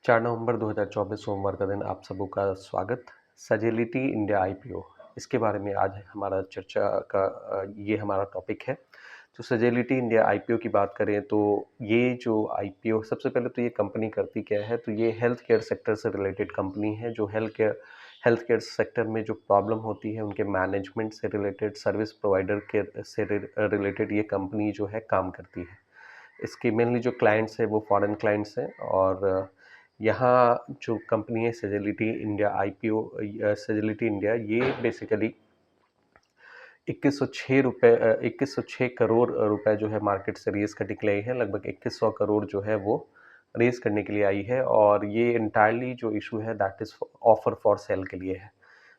4 नवंबर 2024 सोमवार का दिन आप सबों का स्वागत। सजेलिटी इंडिया आईपीओ, इसके बारे में आज हमारा चर्चा का ये हमारा टॉपिक है। तो सजेलिटी इंडिया आईपीओ की बात करें तो ये जो आईपीओ, सबसे पहले तो ये कंपनी करती क्या है, तो ये हेल्थ केयर सेक्टर से रिलेटेड कंपनी है जो हेल्थ केयर सेक्टर में जो प्रॉब्लम होती है उनके मैनेजमेंट से रिलेटेड, सर्विस प्रोवाइडर के से रिलेटेड ये कंपनी जो है काम करती है। इसके मेनली जो क्लाइंट्स हैं वो फॉरेन क्लाइंट्स हैं और यहाँ जो कंपनी है सजेलिटी इंडिया आईपीओ, सजेलिटी इंडिया, ये बेसिकली 2106 करोड़ रुपए जो है मार्केट से रेज करने के लिए आई है। लगभग 2100 करोड़ जो है वो रेज करने के लिए आई है और ये इंटायरली जो इशू है that is offer for cell के लिए है।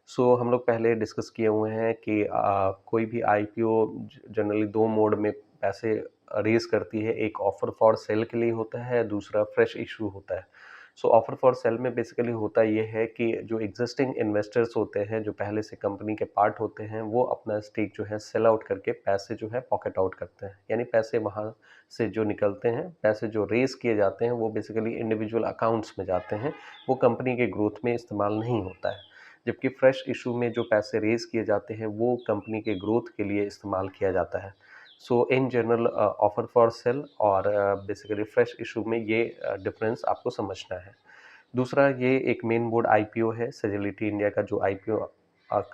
सो हम लोग पहले डिस्कस किए हुए हैं कि कोई भी आईपीओ जनरली दो मोड में पैसे रेज करती है। एक ऑफर फॉर सेल के लिए होता है, दूसरा फ्रेश इशू होता है। सो ऑफर फॉर सेल में बेसिकली होता ये है कि जो एग्जिस्टिंग इन्वेस्टर्स होते हैं, जो पहले से कंपनी के पार्ट होते हैं, वो अपना स्टेक जो है सेल आउट करके पैसे जो है पॉकेट आउट करते हैं। यानी पैसे वहाँ से जो निकलते हैं, पैसे जो रेज किए जाते हैं वो बेसिकली इंडिविजुअल अकाउंट्स में जाते हैं, वो कंपनी के ग्रोथ में इस्तेमाल नहीं होता है। जबकि फ्रेश इशू में जो पैसे रेज किए जाते हैं वो कंपनी के ग्रोथ के लिए इस्तेमाल किया जाता है। So in general offer for sale और बेसिकली फ्रेश इशू में ये डिफरेंस आपको समझना है। दूसरा, ये एक मेन बोर्ड आईपीओ है। सजेलिटी इंडिया का जो आईपीओ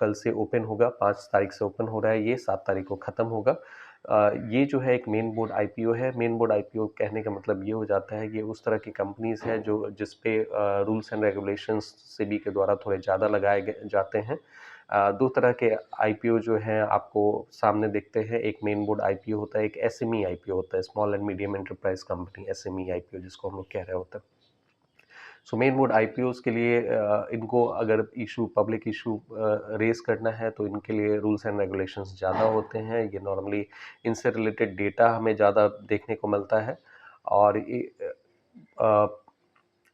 कल से ओपन होगा, 5 तारीख से ओपन हो रहा है, ये 7 तारीख को ख़त्म होगा। ये जो है एक मेन बोर्ड आईपीओ है। मेन बोर्ड आईपीओ कहने का मतलब ये हो जाता है कि उस तरह की कंपनीज है जो जिस पे रूल्स एंड रेगुलेशंस सेबी के द्वारा थोड़े ज़्यादा लगाए जाते हैं। दो तरह के आईपीओ जो हैं आपको सामने दिखते हैं। एक मेन बोर्ड आईपीओ होता है, एक एसएमई आईपीओ होता है, small and medium enterprise company, SME IPO जिसको हम लोग कह रहे होते हैं। सो मेन बोर्ड आईपीओज के लिए इनको अगर पब्लिक इशू रेज करना है तो इनके लिए रूल्स एंड रेगुलेशंस ज़्यादा होते हैं। ये नॉर्मली इनसे रिलेटेड डेटा हमें ज़्यादा देखने को मिलता है और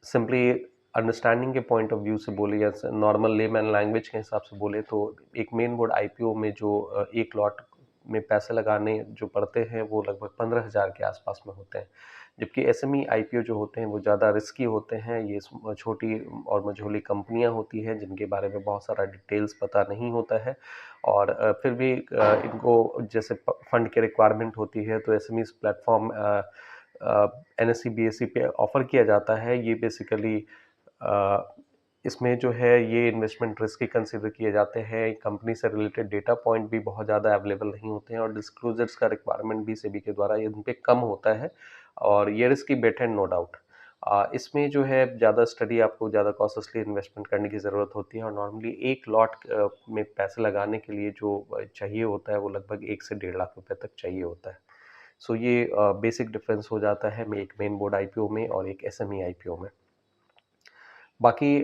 सिंपली अंडरस्टैंडिंग के पॉइंट ऑफ व्यू से बोले या नॉर्मल लेमैन लैंग्वेज के हिसाब से बोले तो एक मेन बोर्ड आईपीओ में जो एक लॉट में पैसे लगाने जो पड़ते हैं वो लगभग 15,000 के आसपास में होते हैं। जबकि एसएमई आईपीओ जो होते हैं वो ज़्यादा रिस्की होते हैं। ये छोटी और मझोली कंपनियां होती हैं जिनके बारे में बहुत सारा डिटेल्स पता नहीं होता है और फिर भी इनको जैसे फंड की रिक्वायरमेंट होती है तो एसएमई प्लेटफॉर्म एनएससी बीएससी पे ऑफर किया जाता है। ये बेसिकली इसमें जो है ये इन्वेस्टमेंट रिस्क ही कंसिडर किए जाते हैं। कंपनी से रिलेटेड डेटा पॉइंट भी बहुत ज़्यादा अवेलेबल नहीं होते हैं और डिस्क्लोजर्स का रिक्वायरमेंट भी सेबी के द्वारा इन पे कम होता है और ये रिस्क की बेट है, नो डाउट। इसमें जो है ज़्यादा स्टडी, आपको ज़्यादा कॉस्टली इन्वेस्टमेंट करने की ज़रूरत होती है और नॉर्मली एक लॉट में पैसे लगाने के लिए जो चाहिए होता है वो लगभग 1 से 1.5 लाख रुपए तक चाहिए होता है। सो ये बेसिक डिफरेंस हो जाता है एक मेन बोर्ड आईपीओ में और एक एसएमई आईपीओ में। बाकी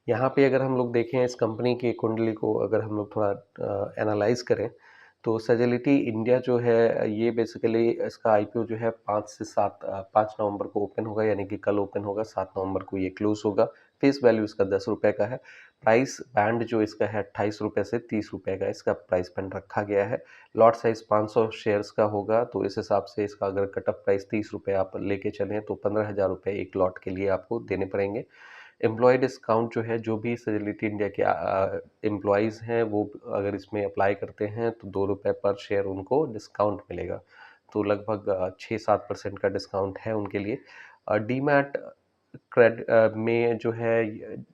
यहाँ पे अगर हम लोग देखें इस कंपनी की कुंडली को, अगर हम लोग थोड़ा एनालाइज करें तो सजेलिटी इंडिया जो है ये बेसिकली इसका आईपीओ जो है 5 नवंबर को ओपन होगा, यानी कि कल ओपन होगा, 7 नवंबर को ये क्लोज होगा। फेस वैल्यू इसका 10 रुपये का है। प्राइस बैंड जो इसका है 28 रुपये से 30 रुपये का इसका प्राइस बैंड रखा गया है। लॉट साइज 500 शेयर्स का होगा तो इस हिसाब से इसका अगर कटअप प्राइस 30 रुपये आप लेके चलें तो 15,000 रुपये एक लॉट के लिए आपको देने पड़ेंगे। एम्प्लॉय डिस्काउंट जो है, जो भी सजेलिटी इंडिया के एम्प्लॉयज़ हैं वो अगर इसमें अप्लाई करते हैं तो 2 रुपये पर शेयर उनको डिस्काउंट मिलेगा। तो लगभग 6-7% का डिस्काउंट है उनके लिए। डीमैट में जो है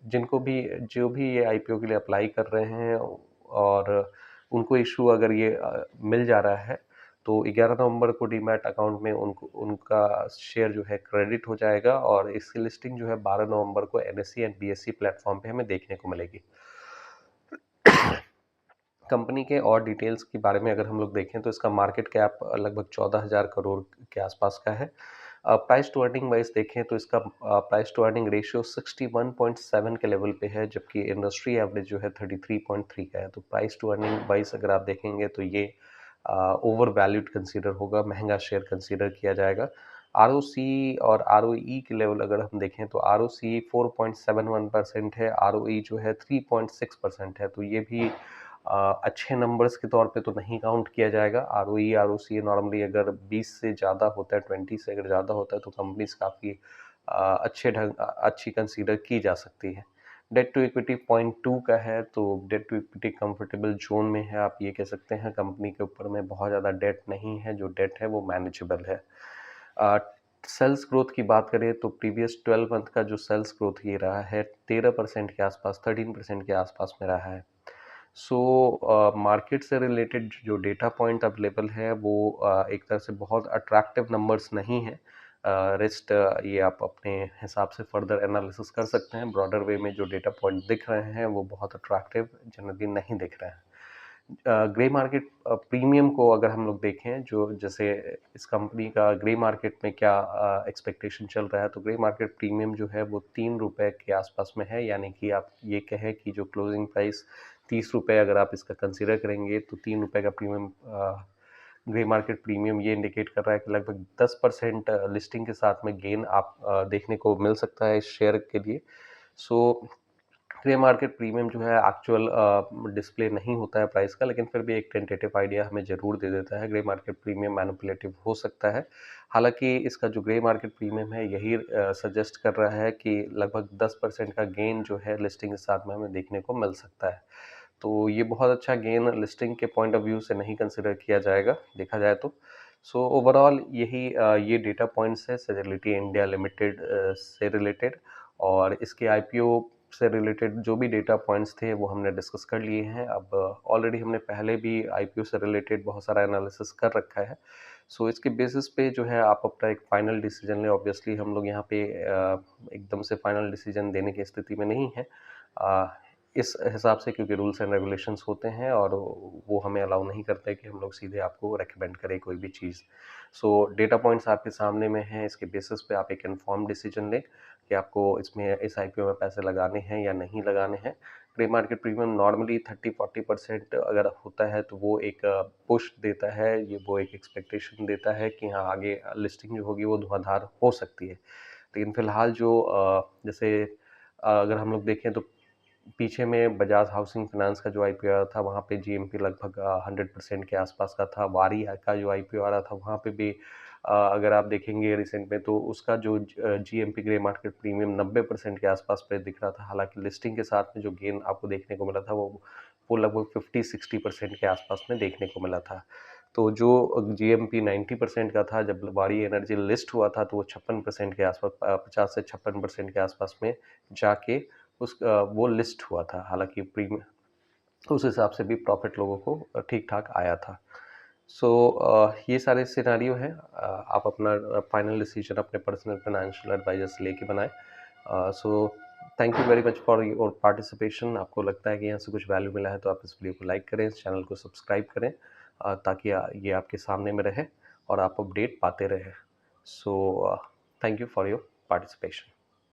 जो भी ये आईपीओ के लिए अप्लाई कर रहे हैं और उनको इशू अगर ये मिल जा रहा है तो 11 नवंबर को डीमैट अकाउंट में उनको उनका शेयर जो है क्रेडिट हो जाएगा और इसकी लिस्टिंग जो है 12 नवंबर को एनएससी एंड बीएससी प्लेटफॉर्म पे हमें देखने को मिलेगी। कंपनी के और डिटेल्स के बारे में अगर हम लोग देखें तो इसका मार्केट कैप लगभग 14,000 करोड़ के आसपास का है। प्राइस टू अर्निंग वाइज देखें तो इसका प्राइस टू अर्निंग रेशियो 61.7 के लेवल पे है, जबकि इंडस्ट्री एवरेज जो है 33.3 का है। तो प्राइस टू अर्निंग वाइज अगर आप देखेंगे तो ये ओवर वैल्यूड कंसीडर होगा, महंगा शेयर कंसीडर किया जाएगा। आरओसी और आरओई के लेवल अगर हम देखें तो आरओसी 4.71% है, आरओई जो है 3.6% है। तो ये भी अच्छे नंबर्स के तौर पे तो नहीं काउंट किया जाएगा। आरओई, आरओसी नॉर्मली अगर 20 से ज़्यादा होता है, 20 से अगर ज़्यादा होता है तो कंपनीज़ काफ़ी अच्छी कंसीडर की जा सकती है। डेट टू इक्विटी 0.2 का है, तो debt to equity comfortable zone में है, आप ये कह सकते हैं। कंपनी के ऊपर में बहुत ज़्यादा डेट नहीं है, जो डेट है वो मैनेजेबल है। सेल्स ग्रोथ की बात करें तो प्रीवियस 12 मंथ का जो सेल्स ग्रोथ ये रहा है 13% के आसपास, 13% के आसपास में रहा है। सो मार्केट से रिलेटेड जो डेटा पॉइंट अवेलेबल है वो एक तरह से बहुत अट्रैक्टिव नंबर्स नहीं है। रेस्ट ये आप अपने हिसाब से फर्दर एनालिसिस कर सकते हैं। ब्रॉडर वे में जो डेटा पॉइंट दिख रहे हैं वो बहुत अट्रैक्टिव जनरली नहीं दिख रहे हैं। ग्रे मार्केट प्रीमियम को अगर हम लोग देखें, जो जैसे इस कंपनी का ग्रे मार्केट में क्या एक्सपेक्टेशन चल रहा है, तो ग्रे मार्केट प्रीमियम जो है वो 3 रुपये के आसपास में है। यानी कि आप ये कहें कि जो क्लोजिंग प्राइस 30 रुपये अगर आप इसका कंसिडर करेंगे तो 3 रुपये का प्रीमियम, ग्रे मार्केट प्रीमियम ये इंडिकेट कर रहा है कि लगभग 10% लिस्टिंग के साथ में गेन आप देखने को मिल सकता है इस शेयर के लिए। सो ग्रे मार्केट प्रीमियम जो है एक्चुअल डिस्प्ले नहीं होता है प्राइस का, लेकिन फिर भी एक टेंटेटिव आइडिया हमें ज़रूर दे देता है। ग्रे मार्केट प्रीमियम मैनिपुलेटिव हो सकता है। हालांकि इसका जो ग्रे मार्केट प्रीमियम है यही सजेस्ट कर रहा है कि लगभग 10% का गेन जो है लिस्टिंग के साथ में हमें देखने को मिल सकता है। तो ये बहुत अच्छा गेन लिस्टिंग के पॉइंट ऑफ व्यू से नहीं कंसिडर किया जाएगा, देखा जाए तो। सो ओवरऑल यही ये डेटा पॉइंट्स है सेजेलिटी इंडिया लिमिटेड से रिलेटेड, और इसके आईपीओ से रिलेटेड जो भी डेटा पॉइंट्स थे वो हमने डिस्कस कर लिए हैं। अब ऑलरेडी हमने पहले भी आईपीओ से रिलेटेड बहुत सारा एनालिसिस कर रखा है। सो इसके बेसिस पे जो है आप अपना एक फाइनल डिसीजन लें। ऑब्वियसली हम लोग यहाँ पे एकदम से फाइनल डिसीजन देने की स्थिति में नहीं है इस हिसाब से, क्योंकि रूल्स एंड रेगुलेशंस होते हैं और वो हमें अलाउ नहीं करते कि हम लोग सीधे आपको रेकमेंड करें कोई भी चीज़। सो डेटा पॉइंट्स आपके सामने में हैं, इसके बेसिस पे आप एक इन्फॉर्म डिसीजन लें कि आपको इसमें इस आईपीओ में पैसे लगाने हैं या नहीं लगाने हैं। ग्रे मार्केट प्रीमियम नॉर्मली 30-40% अगर होता है तो वो एक पुश देता है, ये वो एक एक्सपेक्टेशन देता है कि हाँ आगे लिस्टिंग जो होगी वो धुआंधार हो सकती है। लेकिन फिलहाल जो जैसे अगर हम लोग देखें तो पीछे में बजाज हाउसिंग फाइनेंस का जो आईपीओ आया था वहाँ पे जीएमपी लगभग 100% के आसपास का था। वारी का जो आईपीओ आ रहा था वहाँ पे भी अगर आप देखेंगे रिसेंट में तो उसका जो जीएमपी ग्रे मार्केट प्रीमियम 90% के आसपास पे दिख रहा था। हालांकि लिस्टिंग के साथ में जो गेन आपको देखने को मिला था वो लगभग 50-60% के आसपास में देखने को मिला था। तो जो जीएमपी 90% का था, जब वारी एनर्जी लिस्ट हुआ था तो वो 56% के आसपास, 50 से 56% के आसपास में जाके वो लिस्ट हुआ था। हालांकि प्रीमियम उस हिसाब से भी प्रॉफिट लोगों को ठीक ठाक आया था। सो ये सारे सिनारियो हैं। आप अपना फाइनल डिसीजन अपने पर्सनल फाइनेंशियल एडवाइजर से लेके बनाएं। So thank you very much for your participation. आपको लगता है कि यहाँ से कुछ वैल्यू मिला है तो आप इस वीडियो को लाइक करें, इस चैनल को सब्सक्राइब करें, ताकि ये आपके सामने में रहे और आप अपडेट पाते रहें। So thank you for your participation.